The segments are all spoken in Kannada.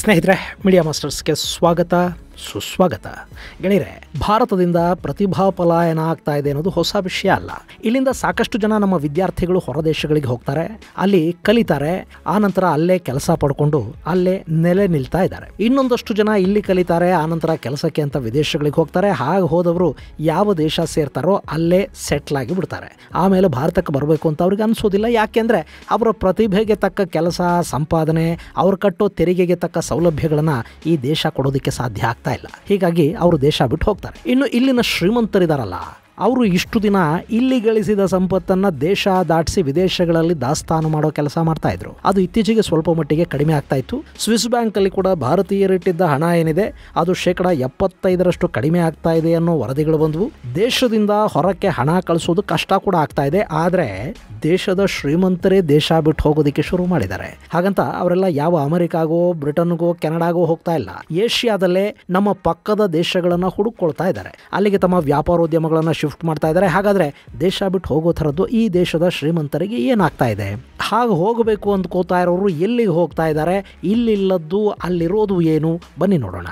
ಸ್ನೇಹಿತರೆ, ಮೀಡಿಯಾ ಮಾಸ್ಟರ್ಸ್ಗೆ ಸ್ವಾಗತ ಸುಸ್ವಾಗತ. ಗೆಳೆಯರೆ, ಭಾರತದಿಂದ ಪ್ರತಿಭಾ ಪಲಾಯನ ಆಗ್ತಾ ಇದೆ ಅನ್ನೋದು ಹೊಸ ವಿಷಯ ಅಲ್ಲ. ಇಲ್ಲಿಂದ ಸಾಕಷ್ಟು ಜನ ನಮ್ಮ ವಿದ್ಯಾರ್ಥಿಗಳು ಹೊರದೇಶಗಳಿಗೆ ಹೋಗ್ತಾರೆ, ಅಲ್ಲಿ ಕಲಿತಾರೆ, ಆನಂತರ ಅಲ್ಲೇ ಕೆಲಸ ಪಡ್ಕೊಂಡು ಅಲ್ಲೇ ನೆಲೆ ನಿಲ್ತಾ ಇದ್ದಾರೆ. ಇನ್ನೊಂದಷ್ಟು ಜನ ಇಲ್ಲಿ ಕಲಿತಾರೆ, ಆನಂತರ ಕೆಲಸಕ್ಕೆ ಅಂತ ವಿದೇಶಗಳಿಗೆ ಹೋಗ್ತಾರೆ. ಹಾಗೆ ಹೋದವರು ಯಾವ ದೇಶ ಸೇರ್ತಾರೋ ಅಲ್ಲೇ ಸೆಟ್ಲ್ ಆಗಿ ಬಿಡ್ತಾರೆ. ಆಮೇಲೆ ಭಾರತಕ್ಕೆ ಬರಬೇಕು ಅಂತ ಅವ್ರಿಗೆ ಅನಿಸೋದಿಲ್ಲ. ಯಾಕೆಂದರೆ ಅವರ ಪ್ರತಿಭೆಗೆ ತಕ್ಕ ಕೆಲಸ, ಸಂಪಾದನೆ, ಅವ್ರು ಕಟ್ಟೋ ತೆರಿಗೆಗೆ ತಕ್ಕ ಸೌಲಭ್ಯಗಳನ್ನು ಈ ದೇಶ ಕೊಡೋದಕ್ಕೆ ಸಾಧ್ಯ ಆಗ್ತಾ ಇಲ್ಲ. ಹೀಗಾಗಿ ಅವರು ದೇಶ ಬಿಟ್ಟು ಹೋಗ್ತಾರೆ. ಇನ್ನು ಇಲ್ಲಿನ ಶ್ರೀಮಂತರಿದಾರಲ್ಲ, ಅವರು ಇಷ್ಟು ದಿನ ಇಲ್ಲಿ ಗಳಿಸಿದ ಸಂಪತ್ತನ್ನು ದೇಶ ದಾಟಿಸಿ ವಿದೇಶಗಳಲ್ಲಿ ದಾಸ್ತಾನು ಮಾಡೋ ಕೆಲಸ ಮಾಡ್ತಾ ಇದ್ರು. ಅದು ಇತ್ತೀಚೆಗೆ ಸ್ವಲ್ಪ ಮಟ್ಟಿಗೆ ಕಡಿಮೆ ಆಗ್ತಾ ಇತ್ತು. ಸ್ವಿಸ್ ಬ್ಯಾಂಕಲ್ಲಿ ಕೂಡ ಭಾರತೀಯರಿಟ್ಟಿದ್ದ ಹಣ ಏನಿದೆ ಅದು 75% ಕಡಿಮೆ ಆಗ್ತಾ ಇದೆ ಅನ್ನೋ ವರದಿಗಳು ಬಂದವು. ದೇಶದಿಂದ ಹೊರಕ್ಕೆ ಹಣ ಕಳಿಸೋದು ಕಷ್ಟ ಕೂಡ ಆಗ್ತಾ ಇದೆ. ಆದರೆ ದೇಶದ ಶ್ರೀಮಂತರೇ ದೇಶ ಬಿಟ್ಟು ಹೋಗೋದಕ್ಕೆ ಶುರು ಮಾಡಿದ್ದಾರೆ. ಹಾಗಂತ ಅವರೆಲ್ಲ ಯಾವ ಅಮೆರಿಕಾಗೋ, ಬ್ರಿಟನ್ಗೋ, ಕೆನಡಾಗೋ ಹೋಗ್ತಾ ಇಲ್ಲ. ಏಷ್ಯಾದಲ್ಲೇ ನಮ್ಮ ಪಕ್ಕದ ದೇಶಗಳನ್ನು ಹುಡುಕೊಳ್ತಾ ಇದ್ದಾರೆ. ಅಲ್ಲಿಗೆ ತಮ್ಮ ವ್ಯಾಪಾರೋದ್ಯಮಗಳನ್ನು ಶಿಫ್ಟ್ ಮಾಡ್ತಾ ಇದ್ದಾರೆ. ಹಾಗಾದರೆ ದೇಶ ಬಿಟ್ಟು ಹೋಗೋ ಥರದ್ದು ಈ ದೇಶದ ಶ್ರೀಮಂತರಿಗೆ ಏನಾಗ್ತಾ ಇದೆ? ಹಾಗೆ ಹೋಗಬೇಕು ಅಂದ್ಕೋತಾ ಇರೋರು ಎಲ್ಲಿಗೆ ಹೋಗ್ತಾ ಇದ್ದಾರೆ? ಇಲ್ಲಿಲ್ಲದ್ದು ಅಲ್ಲಿರೋದು ಏನು? ಬನ್ನಿ ನೋಡೋಣ.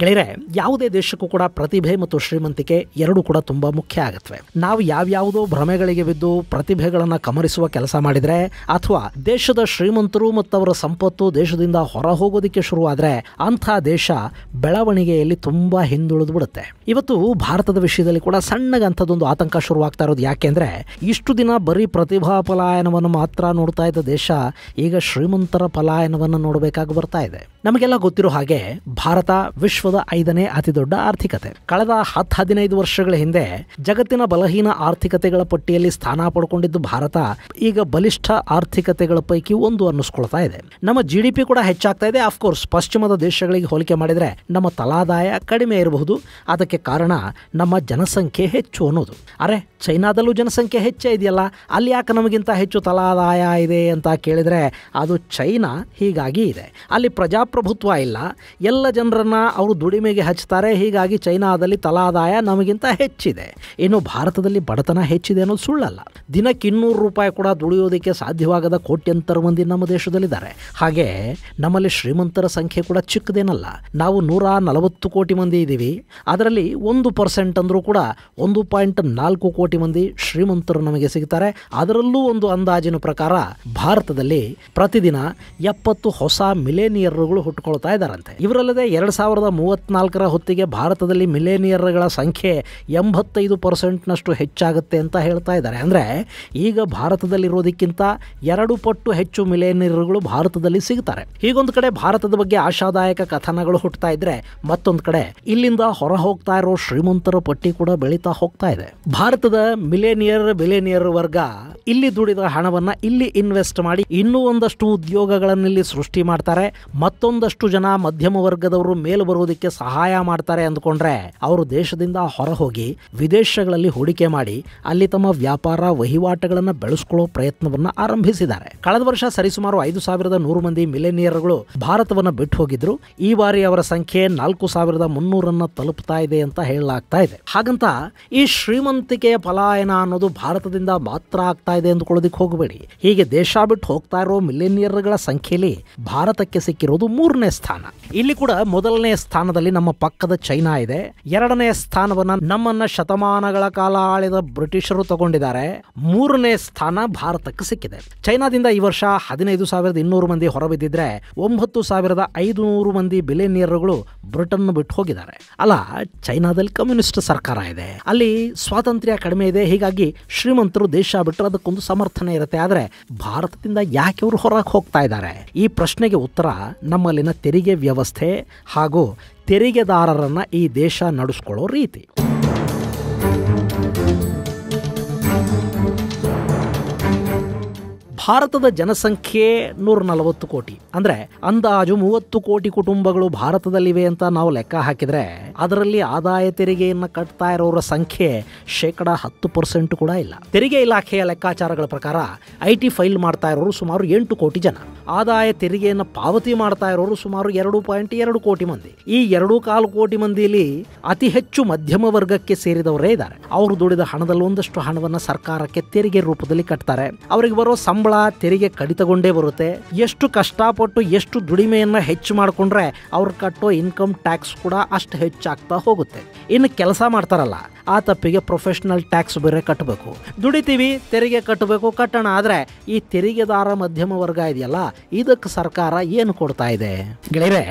ಗೆಳೆಯರೆ, ಯಾವುದೇ ದೇಶಕ್ಕೂ ಕೂಡ ಪ್ರತಿಭೆ ಮತ್ತು ಶ್ರೀಮಂತಿಕೆ ಎರಡೂ ಕೂಡ ತುಂಬ ಮುಖ್ಯ ಆಗುತ್ತವೆ. ನಾವು ಯಾವ್ಯಾವುದೋ ಭ್ರಮೆಗಳಿಗೆ ಬಿದ್ದು ಪ್ರತಿಭೆಗಳನ್ನು ಕಮರಿಸುವ ಕೆಲಸ ಮಾಡಿದರೆ, ಅಥವಾ ದೇಶದ ಶ್ರೀಮಂತರು ಮತ್ತು ಅವರ ಸಂಪತ್ತು ದೇಶದಿಂದ ಹೊರ ಹೋಗೋದಕ್ಕೆ ಶುರುವಾದರೆ ಅಂಥ ದೇಶ ಬೆಳವಣಿಗೆಯಲ್ಲಿ ತುಂಬ ಹಿಂದುಳಿದು ಬಿಡುತ್ತೆ. ಇವತ್ತು ಭಾರತದ ವಿಷಯದಲ್ಲಿ ಕೂಡ ಸಣ್ಣಗಂಥದ್ದೊಂದು ಆತಂಕ ಶುರುವಾಗ್ತಾ ಇರೋದು. ಯಾಕೆಂದರೆ ಇಷ್ಟು ದಿನ ಬರೀ ಪ್ರತಿಭಾ ಪಲಾಯನವನ್ನು ಮಾತ್ರ ನೋಡ್ತಾ ಇದ್ದ ದೇಶ ಈಗ ಶ್ರೀಮಂತರ ಪಲಾಯನವನ್ನು ನೋಡಬೇಕಾಗಿ ಬರ್ತಾ ಇದೆ. ನಮಗೆಲ್ಲ ಗೊತ್ತಿರೋ ಹಾಗೆ ಭಾರತ ವಿಶ್ವದ 5ನೇ ಅತಿ ದೊಡ್ಡ ಆರ್ಥಿಕತೆ. ಕಳೆದ 10-15 ವರ್ಷಗಳ ಹಿಂದೆ ಜಗತ್ತಿನ ಬಲಹೀನ ಆರ್ಥಿಕತೆಗಳ ಪಟ್ಟಿಯಲ್ಲಿ ಸ್ಥಾನ ಪಡ್ಕೊಂಡಿದ್ದು ಭಾರತ ಈಗ ಬಲಿಷ್ಠ ಆರ್ಥಿಕತೆಗಳ ಪೈಕಿ ಒಂದು ಅನ್ನಿಸ್ಕೊಳ್ತಾ ಇದೆ. ನಮ್ಮ GDP ಕೂಡ ಹೆಚ್ಚಾಗ್ತಾ ಇದೆ. ಅಫ್ಕೋರ್ಸ್ ಪಶ್ಚಿಮದ ದೇಶಗಳಿಗೆ ಹೋಲಿಕೆ ಮಾಡಿದರೆ ನಮ್ಮ ತಲಾದಾಯ ಕಡಿಮೆ ಇರಬಹುದು. ಅದಕ್ಕೆ ಕಾರಣ ನಮ್ಮ ಜನಸಂಖ್ಯೆ ಹೆಚ್ಚು ಅನ್ನೋದು. ಅರೆ, ಚೈನಾದಲ್ಲೂ ಜನಸಂಖ್ಯೆ ಹೆಚ್ಚೇ ಇದೆಯಲ್ಲ, ಅಲ್ಲಿ ಯಾಕೆ ನಮಗಿಂತ ಹೆಚ್ಚು ತಲಾದಾಯ ಇದೆ ಅಂತ ಕೇಳಿದರೆ ಅದು ಚೈನಾ ಹೀಗಾಗಿ ಇದೆ. ಅಲ್ಲಿ ಪ್ರಜಾಪ್ರಭುತ್ವ ಇಲ್ಲ, ಎಲ್ಲ ಜನರನ್ನ ಅವರು ದುಡಿಮೆಗೆ ಹಚ್ತಾರೆ. ಹೀಗಾಗಿ ಚೈನಾದಲ್ಲಿ ತಲಾದಾಯ ನಮಗಿಂತ ಹೆಚ್ಚಿದೆ. ಇನ್ನು ಭಾರತದಲ್ಲಿ ಬಡತನ ಹೆಚ್ಚಿದೆ ಅನ್ನೋದು ಸುಳ್ಳಲ್ಲ. ದಿನಕ್ಕೆ 200 ರೂಪಾಯಿ ಕೂಡ ದುಡಿಯೋದಕ್ಕೆ ಸಾಧ್ಯವಾಗದ ಕೋಟ್ಯಂತರ ಮಂದಿ ನಮ್ಮ ದೇಶದಲ್ಲಿದ್ದಾರೆ. ಹಾಗೆ ನಮ್ಮಲ್ಲಿ ಶ್ರೀಮಂತರ ಸಂಖ್ಯೆ ಕೂಡ ಚಿಕ್ಕದೇನಲ್ಲ. ನಾವು 140 ಕೋಟಿ ಮಂದಿ ಇದ್ದೀವಿ. ಅದರಲ್ಲಿ 1% ಅಂದರೂ ಕೂಡ 1.4 ಕೋಟಿ ಮಂದಿ ಶ್ರೀಮಂತರು ನಮಗೆ ಸಿಗ್ತಾರೆ. ಅದರಲ್ಲೂ ಒಂದು ಅಂದಾಜಿನ ಪ್ರಕಾರ ಭಾರತದಲ್ಲಿ ಪ್ರತಿದಿನ 70 ಹೊಸ ಮಿಲೇನಿಯರ್ಗಳು ಹುಟ್ಟುಕೊಳ್ತಾ ಇದ್ದಾರಂತೆ. ಇವರಲ್ಲದೆ 2034ರ ಹೊತ್ತಿಗೆ ಭಾರತದಲ್ಲಿ ಮಿಲೇನಿಯರ್ಗಳ ಸಂಖ್ಯೆ 85% ಹೆಚ್ಚಾಗುತ್ತೆ ಅಂತ ಹೇಳ್ತಾ ಇದ್ದಾರೆ. ಅಂದರೆ ಈಗ ಭಾರತದಲ್ಲಿರೋದಕ್ಕಿಂತ 2 ಪಟ್ಟು ಹೆಚ್ಚು ಮಿಲೇನಿಯರ್ಗಳು ಭಾರತದಲ್ಲಿ ಸಿಗ್ತಾರೆ. ಹೀಗೊಂದು ಕಡೆ ಭಾರತದ ಬಗ್ಗೆ ಆಶಾದಾಯಕ ಕಥನಗಳು ಹುಟ್ಟುತ್ತಾ ಇದ್ರೆ, ಮತ್ತೊಂದು ಕಡೆ ಇಲ್ಲಿಂದ ಹೊರ ಹೋಗ್ತಾ ಇರೋ ಶ್ರೀಮಂತರ ಪಟ್ಟಿ ಕೂಡ ಬೆಳೀತಾ ಹೋಗ್ತಾ ಇದೆ. ಭಾರತದ ಬಿಲಿಯನಿಯರ್ ವರ್ಗ ಇಲ್ಲಿ ದುಡಿದ ಹಣವನ್ನ ಇಲ್ಲಿ ಇನ್ವೆಸ್ಟ್ ಮಾಡಿ ಇನ್ನೂ ಒಂದಷ್ಟು ಉದ್ಯೋಗಗಳನ್ನು ಇಲ್ಲಿ ಸೃಷ್ಟಿ ಮಾಡ್ತಾರೆ. ಮತ್ತೊಂದಷ್ಟು ಜನ ಮಧ್ಯಮ ವರ್ಗದವರು ಮೇಲೆ ಬರುವುದಕ್ಕೆ ಸಹಾಯ ಮಾಡ್ತಾರೆ ಅಂದ್ಕೊಂಡ್ರೆ ಅವರು ದೇಶದಿಂದ ಹೊರ ಹೋಗಿ ವಿದೇಶಗಳಲ್ಲಿ ಹೂಡಿಕೆ ಮಾಡಿ ಅಲ್ಲಿ ತಮ್ಮ ವ್ಯಾಪಾರ ವಹಿವಾಟುಗಳನ್ನು ಬೆಳೆಸ್ಕೊಳ್ಳೋ ಪ್ರಯತ್ನವನ್ನ ಆರಂಭಿಸಿದ್ದಾರೆ. ಕಳೆದ ವರ್ಷ ಸರಿಸುಮಾರು 5100 ಮಂದಿ ಮಿಲೇನಿಯರ್ಗಳು ಭಾರತವನ್ನ ಬಿಟ್ಟು ಹೋಗಿದ್ರು. ಈ ಬಾರಿ ಅವರ ಸಂಖ್ಯೆ 4300 ತಲುಪ್ತಾ ಇದೆ ಅಂತ ಹೇಳಲಾಗ್ತಾ ಇದೆ. ಹಾಗಂತ ಈ ಶ್ರೀಮಂತಿಕೆಯ ಪಲಾಯನ ಅನ್ನೋದು ಭಾರತದಿಂದ ಮಾತ್ರ ಆಗ್ತಾ ಇದೆ ಅಂದ್ಕೊಳ್ಳೋದಕ್ಕೆ ಹೋಗಬೇಡಿ. ಹೀಗೆ ದೇಶ ಬಿಟ್ಟು ಹೋಗ್ತಾ ಇರೋ ಮಿಲೇನಿಯರ್ಗಳ ಸಂಖ್ಯೆಯಲ್ಲಿ ಭಾರತಕ್ಕೆ ಸಿಕ್ಕಿರೋದು 3ನೇ ಸ್ಥಾನ. ಇಲ್ಲಿ ಕೂಡ 1ನೇ ಸ್ಥಾನದಲ್ಲಿ ನಮ್ಮ ಪಕ್ಕದ ಚೈನಾ ಇದೆ. 2ನೇ ಸ್ಥಾನವನ್ನ ನಮ್ಮನ್ನ ಶತಮಾನಗಳ ಕಾಲ ಆಳಿದ ಬ್ರಿಟಿಷರು ತಗೊಂಡಿದ್ದಾರೆ. 3ನೇ ಸ್ಥಾನ ಭಾರತಕ್ಕೆ ಸಿಕ್ಕಿದೆ. ಚೈನಾದಿಂದ ಈ ವರ್ಷ 15200 ಮಂದಿ ಹೊರಬಿದ್ದಿದ್ರೆ 9500 ಮಂದಿ ಬಿಲಿಯನಿಯರ್ಗಳು ಬ್ರಿಟನ್ ಬಿಟ್ಟು ಹೋಗಿದ್ದಾರೆ. ಅಲ್ಲ, ಚೈನಾದಲ್ಲಿ ಕಮ್ಯುನಿಸ್ಟ್ ಸರ್ಕಾರ ಇದೆ, ಅಲ್ಲಿ ಸ್ವಾತಂತ್ರ್ಯ ಕಡಿಮೆ ಇದೆ. ಹೀಗಾಗಿ ಶ್ರೀಮಂತರು ದೇಶ ಬಿಟ್ಟರೆ ಅದಕ್ಕೊಂದು ಸಮರ್ಥನೆ ಇರುತ್ತೆ. ಆದರೆ ಭಾರತದಿಂದ ಯಾಕೆ ಅವರು ಹೊರಗೆ ಹೋಗ್ತಾ ಇದ್ದಾರೆ? ಈ ಪ್ರಶ್ನೆಗೆ ಉತ್ತರ ನಮ್ಮಲ್ಲಿನ ತೆರಿಗೆ ವ್ಯವಸ್ಥೆ ಹಾಗೂ ತೆರಿಗೆದಾರರನ್ನ ಈ ದೇಶ ನಡೆಸ್ಕೊಳ್ಳೋ ರೀತಿ. ಭಾರತದ ಜನಸಂಖ್ಯೆ 140 ಕೋಟಿ, ಅಂದ್ರೆ ಅಂದಾಜು 30 ಕೋಟಿ ಕುಟುಂಬಗಳು ಭಾರತದಲ್ಲಿವೆ ಅಂತ ನಾವು ಲೆಕ್ಕ ಹಾಕಿದ್ರೆ ಅದರಲ್ಲಿ ಆದಾಯ ತೆರಿಗೆಯನ್ನ ಕಟ್ತಾ ಇರೋರ ಸಂಖ್ಯೆ 10% ಕೂಡ ಇಲ್ಲ. ತೆರಿಗೆ ಇಲಾಖೆಯ ಲೆಕ್ಕಾಚಾರಗಳ ಪ್ರಕಾರ ಐಟಿ ಫೈಲ್ ಮಾಡ್ತಾ ಇರೋರು ಸುಮಾರು 8 ಕೋಟಿ ಜನ, ಆದಾಯ ತೆರಿಗೆಯನ್ನು ಪಾವತಿ ಮಾಡ್ತಾ ಇರೋರು ಸುಮಾರು 2.2 ಕೋಟಿ ಮಂದಿ. ಈ 2.25 ಕೋಟಿ ಮಂದಿಯಲ್ಲಿ ಅತಿ ಹೆಚ್ಚು ಮಧ್ಯಮ ವರ್ಗಕ್ಕೆ ಸೇರಿದವರೇ ಇದ್ದಾರೆ. ಅವರು ದುಡಿದ ಹಣದಲ್ಲಿ ಒಂದಷ್ಟು ಹಣವನ್ನ ಸರ್ಕಾರಕ್ಕೆ ತೆರಿಗೆ ರೂಪದಲ್ಲಿ ಕಟ್ತಾರೆ. ಅವರಿಗೆ ಬರೋ ಸಂಬಳ ತೆರಿಗೆ ಕಡಿತಗೊಂಡೇ ಬರುತ್ತೆ. ಎಷ್ಟು ಕಷ್ಟಪಟ್ಟು ಎಷ್ಟು ದುಡಿಮೆಯನ್ನ ಹೆಚ್ಚು ಮಾಡಿಕೊಂಡ್ರೆ ಅವ್ರು ಕಟ್ಟೋ ಇನ್ಕಮ್ ಟ್ಯಾಕ್ಸ್ ಕೂಡ ಅಷ್ಟು ಹೆಚ್ಚಾಗ್ತಾ ಹೋಗುತ್ತೆ. ಇನ್ನು ಕೆಲಸ ಮಾಡ್ತಾರಲ್ಲ ಆ ತಪ್ಪಿಗೆ ಪ್ರೊಫೆಷನಲ್ ಟ್ಯಾಕ್ಸ್ ಬೇರೆ ಕಟ್ಟಬೇಕು. ದುಡಿತೀವಿ, ತೆರಿಗೆ ಕಟ್ಟಬೇಕು, ಕಟ್ಟೋಣ. ಆದರೆ ಈ ತೆರಿಗೆದಾರ ಮಧ್ಯಮ ವರ್ಗ ಇದೆಯಲ್ಲ, ಇದಕ್ಕೆ ಸರ್ಕಾರ ಏನು ಕೊಡ್ತಾ ಇದೆ? ಗೆಳೆಯರೆ,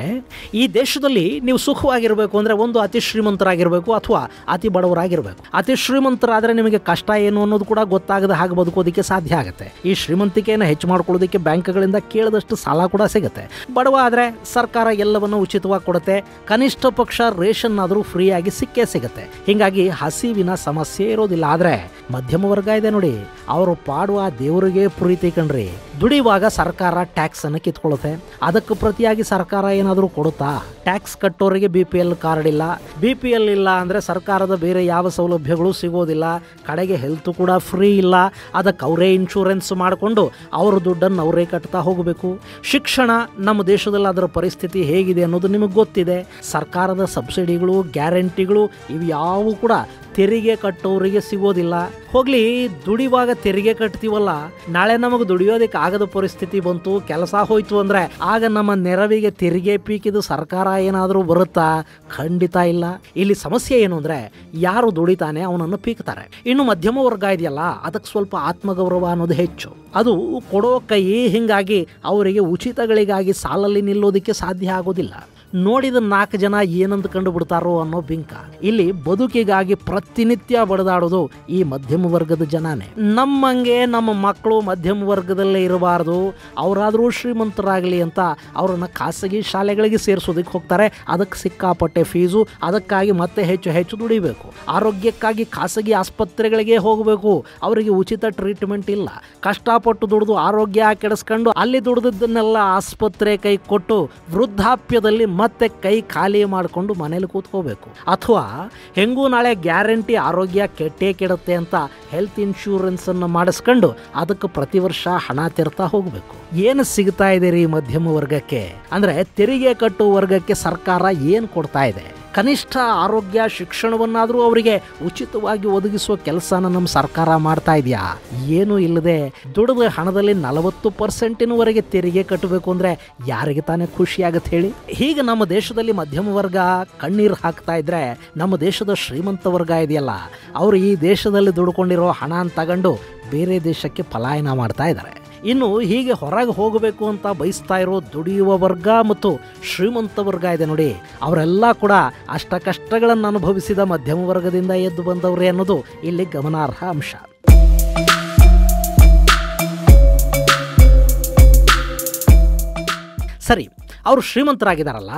ಈ ದೇಶದಲ್ಲಿ ನೀವು ಸುಖವಾಗಿರಬೇಕು ಅಂದ್ರೆ ಒಂದು ಅತಿ ಶ್ರೀಮಂತರಾಗಿರ್ಬೇಕು ಅಥವಾ ಅತಿ ಬಡವರಾಗಿರ್ಬೇಕು. ಅತಿ ಶ್ರೀಮಂತರಾದ್ರೆ ನಿಮಗೆ ಕಷ್ಟ ಏನು ಅನ್ನೋದು ಕೂಡ ಗೊತ್ತಾಗದ ಹಾಗೆ ಬದುಕೋದಕ್ಕೆ ಸಾಧ್ಯ ಆಗುತ್ತೆ. ಈ ಶ್ರೀಮಂತಿಕೆಯನ್ನು ಹೆಚ್ಚು ಮಾಡ್ಕೊಳ್ಳೋದಕ್ಕೆ ಬ್ಯಾಂಕ್ಗಳಿಂದ ಕೇಳಿದಷ್ಟು ಸಾಲ ಕೂಡ ಸಿಗುತ್ತೆ. ಬಡವ ಆದ್ರೆ ಸರ್ಕಾರ ಎಲ್ಲವನ್ನು ಉಚಿತವಾಗಿ ಕೊಡುತ್ತೆ. ಕನಿಷ್ಠ ಪಕ್ಷ ರೇಷನ್ ಆದರೂ ಫ್ರೀ ಆಗಿ ಸಿಕ್ಕೇ ಸಿಗುತ್ತೆ. ಹೀಗಾಗಿ ಹಸಿವಿನ ಸಮಸ್ಯೆ ಇರೋದಿಲ್ಲ. ಆದ್ರೆ ಮಧ್ಯಮ ವರ್ಗ ಇದೆ ನೋಡಿ, ಅವರು ಪಾಡುವ ದೇವರಿಗೆ ಪ್ರೀತಿ ಕಣ್ರಿ. ದುಡಿಯುವಾಗ ಸರ್ಕಾರ ಟ್ಯಾಕ್ಸ್ ಅನ್ನು ಕಿತ್ಕೊಳ್ಳುತ್ತೆ. ಅದಕ್ಕೆ ಪ್ರತಿಯಾಗಿ ಸರ್ಕಾರ ಏನಾದರೂ ಕೊಡುತ್ತಾ? ಟ್ಯಾಕ್ಸ್ ಕಟ್ಟೋರಿಗೆ BPL ಕಾರ್ಡ್ ಇಲ್ಲ. BPL ಇಲ್ಲ ಅಂದ್ರೆ ಸರ್ಕಾರದ ಬೇರೆ ಯಾವ ಸೌಲಭ್ಯಗಳು ಸಿಗೋದಿಲ್ಲ. ಕಡೆಗೆ ಹೆಲ್ತ್ ಕೂಡ ಫ್ರೀ ಇಲ್ಲ. ಅದಕ್ಕೆ ಅವರೇ ಇನ್ಶೂರೆನ್ಸ್ ಮಾಡಿಕೊಂಡು ಅವ್ರ ದುಡ್ಡನ್ನು ಅವರೇ ಕಟ್ತಾ ಹೋಗಬೇಕು. ಶಿಕ್ಷಣ ನಮ್ಮ ದೇಶದಲ್ಲಿ ಅದರ ಪರಿಸ್ಥಿತಿ ಹೇಗಿದೆ ಅನ್ನೋದು ನಿಮಗೆ ಗೊತ್ತಿದೆ. ಸರ್ಕಾರದ ಸಬ್ಸಿಡಿಗಳು, ಗ್ಯಾರಂಟಿಗಳು ಇವು ಯಾವು ಕೂಡ ತೆರಿಗೆ ಕಟ್ಟೋರಿಗೆ ಸಿಗೋದಿಲ್ಲ. ಹೋಗ್ಲಿ, ದುಡಿಯುವಾಗ ತೆರಿಗೆ ಕಟ್ತೀವಲ್ಲ, ನಾಳೆ ನಮಗೆ ದುಡಿಯೋದಕ್ಕೆ ಆಗದ ಪರಿಸ್ಥಿತಿ ಬಂತು, ಕೆಲಸ ಹೋಯ್ತು ಅಂದ್ರೆ ಆಗ ನಮ್ಮ ನೆರವಿಗೆ ತೆರಿಗೆ ಪೀಕಿದು ಸರ್ಕಾರ ಏನಾದರೂ ಬರುತ್ತಾ? ಖಂಡಿತ ಇಲ್ಲ. ಇಲ್ಲಿ ಸಮಸ್ಯೆ ಏನು ಅಂದ್ರೆ ಯಾರು ದುಡಿತಾನೆ ಅವನನ್ನು ಪೀಕ್ತಾರೆ. ಇನ್ನು ಮಧ್ಯಮ ವರ್ಗ ಇದೆಯಲ್ಲ, ಅದಕ್ಕೆ ಸ್ವಲ್ಪ ಆತ್ಮಗೌರವ ಅನ್ನೋದು ಹೆಚ್ಚು. ಅದು ಕೊಡೋ ಕೈ. ಹಿಂಗಾಗಿ ಅವರಿಗೆ ಉಚಿತಗಳಿಗಾಗಿ ಸಾಲಲ್ಲಿ ನಿಲ್ಲೋದಕ್ಕೆ ಸಾಧ್ಯ ಆಗೋದಿಲ್ಲ. ನೋಡಿದ 4 ಜನ ಏನಂತ ಕಂಡು ಬಿಡ್ತಾರೋ ಅನ್ನೋ ಬಿಂಕ. ಇಲ್ಲಿ ಬದುಕಿಗಾಗಿ ಪ್ರತಿನಿತ್ಯ ಬಡದಾಡೋದು ಈ ಮಧ್ಯಮ ವರ್ಗದ ಜನನೇ. ನಮ್ಮಂಗೆ ನಮ್ಮ ಮಕ್ಕಳು ಮಧ್ಯಮ ವರ್ಗದಲ್ಲೇ ಇರಬಾರ್ದು, ಅವರಾದರೂ ಶ್ರೀಮಂತರಾಗಲಿ ಅಂತ ಅವರನ್ನ ಖಾಸಗಿ ಶಾಲೆಗಳಿಗೆ ಸೇರಿಸೋದಕ್ಕೆ ಹೋಗ್ತಾರೆ. ಅದಕ್ಕೆ ಸಿಕ್ಕಾಪಟ್ಟೆ ಫೀಸು. ಅದಕ್ಕಾಗಿ ಮತ್ತೆ ಹೆಚ್ಚು ಹೆಚ್ಚು ದುಡಿಬೇಕು. ಆರೋಗ್ಯಕ್ಕಾಗಿ ಖಾಸಗಿ ಆಸ್ಪತ್ರೆಗಳಿಗೆ ಹೋಗಬೇಕು. ಅವರಿಗೆ ಉಚಿತ ಟ್ರೀಟ್ಮೆಂಟ್ ಇಲ್ಲ. ಕಷ್ಟಪಟ್ಟು ದುಡಿದು ಆರೋಗ್ಯ ಕೆಡಿಸ್ಕೊಂಡು ಅಲ್ಲಿ ದುಡಿದನ್ನೆಲ್ಲ ಆಸ್ಪತ್ರೆ ಕೈ ಕೊಟ್ಟು ವೃದ್ಧಾಪ್ಯದಲ್ಲಿ ಮತ್ತೆ ಕೈ ಖಾಲಿ ಮಾಡಿಕೊಂಡು ಮನೇಲಿ ಕೂತ್ಕೋಬೇಕು. ಅಥವಾ ಹೆಂಗೂ ನಾಳೆ ಗ್ಯಾರಂಟಿ ಆರೋಗ್ಯ ಕೆಟ್ಟೇ ಕೆಡುತ್ತೆ ಅಂತ ಹೆಲ್ತ್ ಇನ್ಶೂರೆನ್ಸ್ ಅನ್ನು ಮಾಡಿಸ್ಕೊಂಡು ಅದಕ್ಕೆ ಪ್ರತಿ ವರ್ಷ ಹಣ ತೆರ್ತಾ ಹೋಗಬೇಕು. ಏನು ಸಿಗ್ತಾ ಇದೆ ರೀ ಮಧ್ಯಮ ವರ್ಗಕ್ಕೆ? ಅಂದ್ರೆ ತೆರಿಗೆ ಕಟ್ಟುವ ವರ್ಗಕ್ಕೆ ಸರ್ಕಾರ ಏನು ಕೊಡ್ತಾ ಇದೆ? ಕನಿಷ್ಠ ಆರೋಗ್ಯ ಶಿಕ್ಷಣವನ್ನಾದರೂ ಅವರಿಗೆ ಉಚಿತವಾಗಿ ಒದಗಿಸುವ ಕೆಲಸನ ನಮ್ಮ ಸರ್ಕಾರ ಮಾಡ್ತಾ ಇದೆಯಾ? ಏನೂ ಇಲ್ಲದೆ ದುಡಿದ ಹಣದಲ್ಲಿ 40%ವರೆಗೆ ತೆರಿಗೆ ಕಟ್ಟಬೇಕು ಅಂದ್ರೆ ಯಾರಿಗೆ ತಾನೇ ಖುಷಿ ಆಗತ್ತೆ ಹೇಳಿ? ಹೀಗೆ ನಮ್ಮ ದೇಶದಲ್ಲಿ ಮಧ್ಯಮ ವರ್ಗ ಕಣ್ಣೀರು ಹಾಕ್ತಾ ಇದ್ರೆ ನಮ್ಮ ದೇಶದ ಶ್ರೀಮಂತ ವರ್ಗ ಇದೆಯಲ್ಲ, ಅವರು ಈ ದೇಶದಲ್ಲಿ ದುಡ್ಕೊಂಡಿರೋ ಹಣ ತಗೊಂಡು ಬೇರೆ ದೇಶಕ್ಕೆ ಪಲಾಯನ ಮಾಡ್ತಾ ಇದ್ದಾರೆ. ಇನ್ನು ಹೀಗೆ ಹೊರಗೆ ಹೋಗಬೇಕು ಅಂತ ಬಯಸ್ತಾ ಇರೋ ದುಡಿಯುವ ವರ್ಗ ಮತ್ತು ಶ್ರೀಮಂತ ವರ್ಗ ಇದೆ ನೋಡಿ, ಅವರೆಲ್ಲ ಕೂಡ ಅಷ್ಟ ಕಷ್ಟಗಳನ್ನು ಅನುಭವಿಸಿದ ಮಧ್ಯಮ ವರ್ಗದಿಂದ ಎದ್ದು ಬಂದವ್ರೆ ಅನ್ನೋದು ಇಲ್ಲಿ ಗಮನಾರ್ಹ ಅಂಶ. ಸರಿ, ಅವರು ಶ್ರೀಮಂತರಾಗಿದ್ದಾರಲ್ಲ,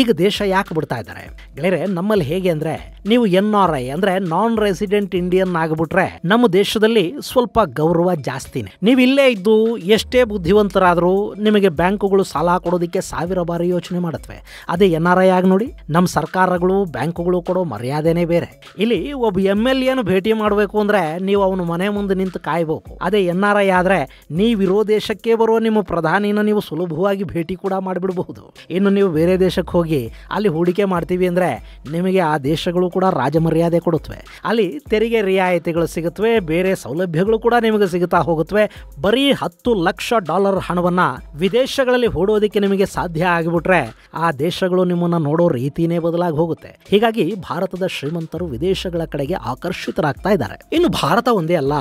ಈಗ ದೇಶ ಯಾಕೆ ಬಿಡ್ತಾ ಇದ್ದಾರೆ? ಗೆಳೆಯರೆ, ನಮ್ಮಲ್ಲಿ ಹೇಗೆ ಅಂದರೆ, ನೀವು NRI ಅಂದರೆ ನಾನ್ ರೆಸಿಡೆಂಟ್ ಇಂಡಿಯನ್ ಆಗಿಬಿಟ್ರೆ ನಮ್ಮ ದೇಶದಲ್ಲಿ ಸ್ವಲ್ಪ ಗೌರವ ಜಾಸ್ತಿನೇ. ನೀವು ಇಲ್ಲೇ ಇದ್ದು ಎಷ್ಟೇ ಬುದ್ಧಿವಂತರಾದರೂ ನಿಮಗೆ ಬ್ಯಾಂಕುಗಳು ಸಾಲ ಕೊಡೋದಕ್ಕೆ 1000 ಬಾರಿ ಯೋಚನೆ ಮಾಡುತ್ತವೆ. ಅದೇ NRI ಆಗಿ ನೋಡಿ, ನಮ್ಮ ಸರ್ಕಾರಗಳು ಬ್ಯಾಂಕುಗಳು ಕೊಡೋ ಮರ್ಯಾದೆನೇ ಬೇರೆ. ಇಲ್ಲಿ ಒಬ್ಬ MLAನು ಭೇಟಿ ಮಾಡಬೇಕು ಅಂದರೆ ನೀವು ಅವನ ಮನೆ ಮುಂದೆ ನಿಂತು ಕಾಯಬೇಕು. ಅದೇ NRI ಆದರೆ ನೀವಿರೋ ದೇಶಕ್ಕೆ ಬರೋ ನಿಮ್ಮ ಪ್ರಧಾನಿನ ನೀವು ಸುಲಭವಾಗಿ ಭೇಟಿ ಕೂಡ ಮಾಡಿಬಿಡಬಹುದು. ಇನ್ನು ನೀವು ಬೇರೆ ದೇಶಕ್ಕೆ ಹೋಗಿ ಅಲ್ಲಿ ಹೂಡಿಕೆ ಮಾಡ್ತೀವಿ ಅಂದರೆ ನಿಮಗೆ ಆ ದೇಶಗಳು ಕೂಡ ರಾಜಮರ್ಯಾದೆ ಕೊಡುತ್ತವೆ. ಅಲ್ಲಿ ತೆರಿಗೆ ರಿಯಾಯಿತಿಗಳು ಸಿಗುತ್ತವೆ, ಬೇರೆ ಸೌಲಭ್ಯಗಳು ಕೂಡ ನಿಮಗೆ ಸಿಗುತ್ತಾ ಹೋಗುತ್ತವೆ. ಬರೀ $10 ಲಕ್ಷ ಹಣವನ್ನು ವಿದೇಶಗಳಲ್ಲಿ ಹೂಡೋದಕ್ಕೆ ನಿಮಗೆ ಸಾಧ್ಯ ಆಗಿಬಿಟ್ರೆ ಆ ದೇಶಗಳು ನಿಮ್ಮನ್ನು ನೋಡೋ ರೀತಿನೇ ಬದಲಾಗಿ ಹೋಗುತ್ತೆ. ಹೀಗಾಗಿ ಭಾರತದ ಶ್ರೀಮಂತರು ವಿದೇಶಗಳ ಕಡೆಗೆ ಆಕರ್ಷಿತರಾಗ್ತಾ ಇದ್ದಾರೆ. ಇನ್ನು ಭಾರತ ಒಂದೇ ಅಲ್ಲ,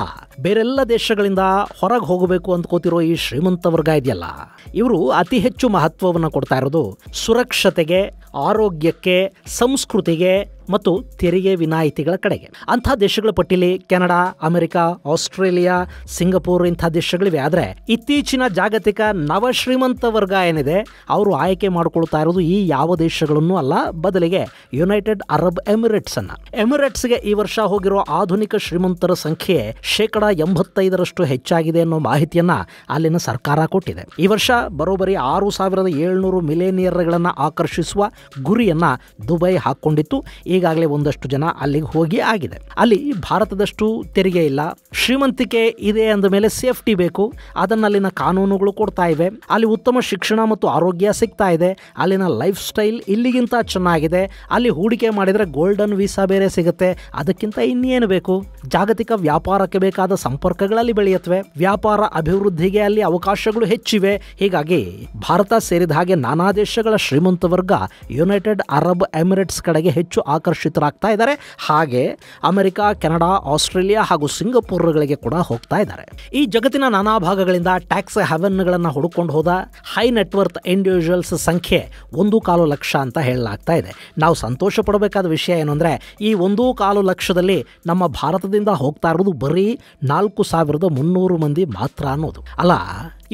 ಬೇರೆಲ್ಲ ದೇಶಗಳಿಂದ ಹೊರಗೆ ಹೋಗಬೇಕು ಅಂದ್ಕೋತಿರೋ ಈ ಶ್ರೀಮಂತ ವರ್ಗ ಇದೆಯಲ್ಲ, ಇವರು ಅತಿ ಹೆಚ್ಚು ಮಹತ್ವವನ್ನು ಕೊಡ್ತಾ ಇರೋದು ಸುರಕ್ಷತೆಗೆ, ಆರೋಗ್ಯಕ್ಕೆ, ಸಂಸ್ಕೃತಿಗೆ ಮತ್ತು ತೆರಿಗೆ ವಿನಾಯಿತಿಗಳ ಕಡೆಗೆ. ಅಂಥ ದೇಶಗಳ ಪಟ್ಟಿಲಿ ಕೆನಡಾ, ಅಮೆರಿಕ, ಆಸ್ಟ್ರೇಲಿಯಾ, ಸಿಂಗಪೂರ್ ಇಂಥ ದೇಶಗಳಿವೆ. ಆದರೆ ಇತ್ತೀಚಿನ ಜಾಗತಿಕ ನವಶ್ರೀಮಂತ ವರ್ಗ ಏನಿದೆ ಅವರು ಆಯ್ಕೆ ಮಾಡಿಕೊಳ್ತಾ ಇರೋದು ಈ ಯಾವ ದೇಶಗಳನ್ನು ಅಲ್ಲ, ಬದಲಿಗೆ ಯುನೈಟೆಡ್ ಅರಬ್ ಎಮಿರೇಟ್ಸ್ ಅನ್ನ. ಎಮಿರೇಟ್ಸ್ಗೆ ಈ ವರ್ಷ ಹೋಗಿರೋ ಆಧುನಿಕ ಶ್ರೀಮಂತರ ಸಂಖ್ಯೆ 85% ಹೆಚ್ಚಾಗಿದೆ ಅನ್ನೋ ಮಾಹಿತಿಯನ್ನ ಅಲ್ಲಿನ ಸರ್ಕಾರ ಕೊಟ್ಟಿದೆ. ಈ ವರ್ಷ ಬರೋಬ್ಬರಿ 6,700 ಮಿಲೇನಿಯರ್ಗಳನ್ನು ಆಕರ್ಷಿಸುವ ಗುರಿಯನ್ನ ದುಬೈ ಹಾಕೊಂಡಿತ್ತು. ಈಗಾಗಲೇ ಒಂದಷ್ಟು ಜನ ಅಲ್ಲಿಗೆ ಹೋಗಿ ಆಗಿದೆ. ಅಲ್ಲಿ ಭಾರತದಷ್ಟು ತೆರಿಗೆ ಇಲ್ಲ, ಶ್ರೀಮಂತಿಕೆ ಇದೆ ಅಂದ ಮೇಲೆ ಸೇಫ್ಟಿ ಬೇಕು, ಅದನ್ನ ಅಲ್ಲಿನ ಕಾನೂನುಗಳು ಕೊಡ್ತಾ ಇವೆ. ಅಲ್ಲಿ ಉತ್ತಮ ಶಿಕ್ಷಣ ಮತ್ತು ಆರೋಗ್ಯ ಸಿಗ್ತಾ ಇದೆ. ಅಲ್ಲಿನ ಲೈಫ್ ಸ್ಟೈಲ್ ಇಲ್ಲಿಗಿಂತ ಚೆನ್ನಾಗಿದೆ. ಅಲ್ಲಿ ಹೂಡಿಕೆ ಮಾಡಿದರೆ ಗೋಲ್ಡನ್ ವೀಸಾ ಬೇರೆ ಸಿಗುತ್ತೆ. ಅದಕ್ಕಿಂತ ಇನ್ನೇನು ಬೇಕು? ಜಾಗತಿಕ ವ್ಯಾಪಾರಕ್ಕೆ ಬೇಕಾದ ಸಂಪರ್ಕಗಳಲ್ಲಿ ಬೆಳೆಯುತ್ತವೆ. ವ್ಯಾಪಾರ ಅಭಿವೃದ್ಧಿಗೆ ಅಲ್ಲಿ ಅವಕಾಶಗಳು ಹೆಚ್ಚಿವೆ. ಹೀಗಾಗಿ ಭಾರತ ಸೇರಿದ ಹಾಗೆ ನಾನಾ ದೇಶಗಳ ಶ್ರೀಮಂತ ವರ್ಗ ಯುನೈಟೆಡ್ ಅರಬ್ ಎಮಿರೇಟ್ಸ್ ಕಡೆಗೆ ಹೆಚ್ಚು ಆಕರ್ಷಿತರಾಗ್ತಾ ಇದ್ದಾರೆ. ಹಾಗೆ ಅಮೆರಿಕ, ಕೆನಡಾ, ಆಸ್ಟ್ರೇಲಿಯಾ ಹಾಗೂ ಸಿಂಗಪೂರ್ಗಳಿಗೆ ಕೂಡ ಹೋಗ್ತಾ ಇದ್ದಾರೆ. ಈ ಜಗತ್ತಿನ ನಾನಾ ಭಾಗಗಳಿಂದ ಟ್ಯಾಕ್ಸ್ ಹೆವೆನ್ಗಳನ್ನು ಹುಡುಕೊಂಡು ಹೋದ ಹೈ ನೆಟ್ವರ್ತ್ ಇಂಡಿವಿಜುವಲ್ಸ್ ಸಂಖ್ಯೆ 1.25 ಲಕ್ಷ ಅಂತ ಹೇಳಲಾಗ್ತಾ ಇದೆ. ನಾವು ಸಂತೋಷ ಪಡಬೇಕಾದ ವಿಷಯ ಏನು ಅಂದರೆ, ಈ 1.25 ಲಕ್ಷದಲ್ಲಿ ನಮ್ಮ ಭಾರತದಿಂದ ಹೋಗ್ತಾ ಇರೋದು ಬರೀ 4,300 ಮಂದಿ ಮಾತ್ರ ಅನ್ನೋದು. ಅಲ್ಲ,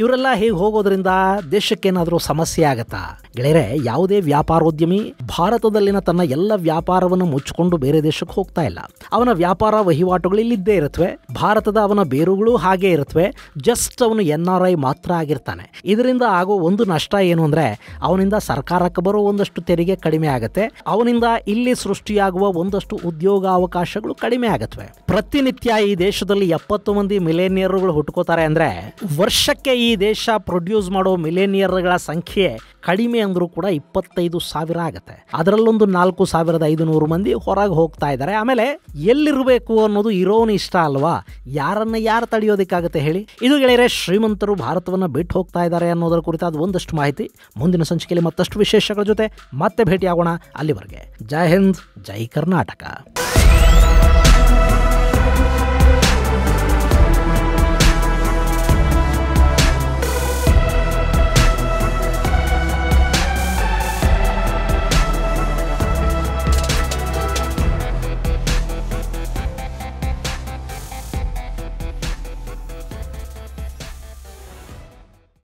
ಇವರೆಲ್ಲ ಹೀಗೆ ಹೋಗೋದ್ರಿಂದ ದೇಶಕ್ಕೇನಾದರೂ ಸಮಸ್ಯೆ ಆಗತ್ತಾ? ಗೆಳೆಯರೆ, ಯಾವುದೇ ವ್ಯಾಪಾರೋದ್ಯಮಿ ಭಾರತದಲ್ಲಿನ ತನ್ನ ಎಲ್ಲ ವ್ಯಾಪಾರವನ್ನು ಮುಚ್ಚಿಕೊಂಡು ಬೇರೆ ದೇಶಕ್ಕೆ ಹೋಗ್ತಾ ಇಲ್ಲ. ಅವನ ವ್ಯಾಪಾರ ವಹಿವಾಟುಗಳು ಇಲ್ಲಿದ್ದೇ ಇರುತ್ತವೆ. ಭಾರತದ ಅವನ ಬೇರುಗಳು ಹಾಗೆ ಇರುತ್ತವೆ. ಜಸ್ಟ್ ಅವನು NRI ಮಾತ್ರ ಆಗಿರ್ತಾನೆ. ಇದರಿಂದ ಆಗೋ ಒಂದು ನಷ್ಟ ಏನು ಅಂದರೆ, ಅವನಿಂದ ಸರ್ಕಾರಕ್ಕೆ ಬರೋ ಒಂದಷ್ಟು ತೆರಿಗೆ ಕಡಿಮೆ ಆಗುತ್ತೆ. ಅವನಿಂದ ಇಲ್ಲಿ ಸೃಷ್ಟಿಯಾಗುವ ಒಂದಷ್ಟು ಉದ್ಯೋಗಾವಕಾಶಗಳು ಕಡಿಮೆ ಆಗುತ್ತವೆ. ಪ್ರತಿನಿತ್ಯ ಈ ದೇಶದಲ್ಲಿ 70 ಮಂದಿ ಮಿಲೇನಿಯರ್ಗಳು ಹುಟ್ಕೋತಾರೆ ಅಂದರೆ, ವರ್ಷಕ್ಕೆ ಈ ದೇಶ ಪ್ರೊಡ್ಯೂಸ್ ಮಾಡೋ ಮಿಲೇನಿಯರ್ಗಳ ಸಂಖ್ಯೆ ಕಡಿಮೆ ಅಂದರೂ ಕೂಡ 25,000 ಆಗುತ್ತೆ. ಅದರಲ್ಲೊಂದು 4,500 ಮಂದಿ ಹೊರಗೆ ಹೋಗ್ತಾ ಇದ್ದಾರೆ. ಆಮೇಲೆ ಎಲ್ಲಿರಬೇಕು ಅನ್ನೋದು ಇರೋನು ಇಷ್ಟ ಅಲ್ವಾ? ಯಾರು ತಡೆಯೋದಕ್ಕಾಗುತ್ತೆ ಹೇಳಿ? ಇದು ಗೆಳೆಯರೆ, ಶ್ರೀಮಂತರು ಭಾರತವನ್ನು ಬಿಟ್ಟು ಹೋಗ್ತಾ ಇದ್ದಾರೆ ಅನ್ನೋದರ ಕುರಿತಾದ ಒಂದಷ್ಟು ಮಾಹಿತಿ. ಮುಂದಿನ ಸಂಚಿಕೆಯಲ್ಲಿ ಮತ್ತಷ್ಟು ವಿಶೇಷಗಳ ಜೊತೆ ಮತ್ತೆ ಭೇಟಿಯಾಗೋಣ. ಅಲ್ಲಿವರೆಗೆ ಜೈ ಹಿಂದ್, ಜೈ ಕರ್ನಾಟಕ.